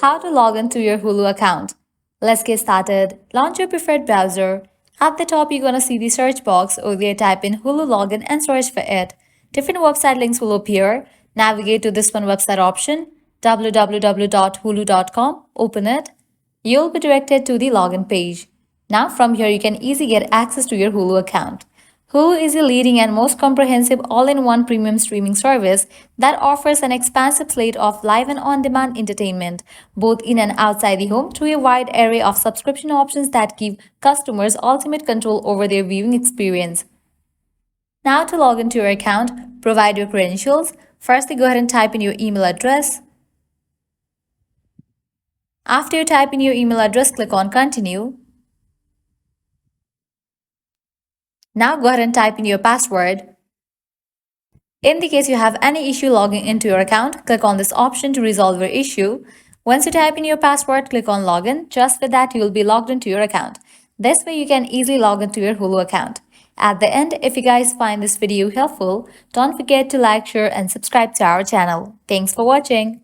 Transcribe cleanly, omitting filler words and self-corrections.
How to log into your Hulu account. Let's get started. Launch your preferred browser. At the top, you're going to see the search box. Earlier, type in Hulu login and search for it. Different website links will appear. Navigate to this one website option, www.hulu.com. Open it. You'll be directed to the login page. Now, from here, you can easily get access to your Hulu account. Hulu is a leading and most comprehensive all-in-one premium streaming service that offers an expansive slate of live and on-demand entertainment, both in and outside the home, through a wide array of subscription options that give customers ultimate control over their viewing experience. Now to log into your account, provide your credentials. Firstly, go ahead and type in your email address. After you type in your email address, click on Continue. Now go ahead and type in your password. In the case you have any issue logging into your account, click on this option to resolve your issue. Once you type in your password, click on Login. Just with that, you will be logged into your account. This way, you can easily log into your Hulu account. At the end, if you guys find this video helpful, don't forget to like, share, and subscribe to our channel. Thanks for watching.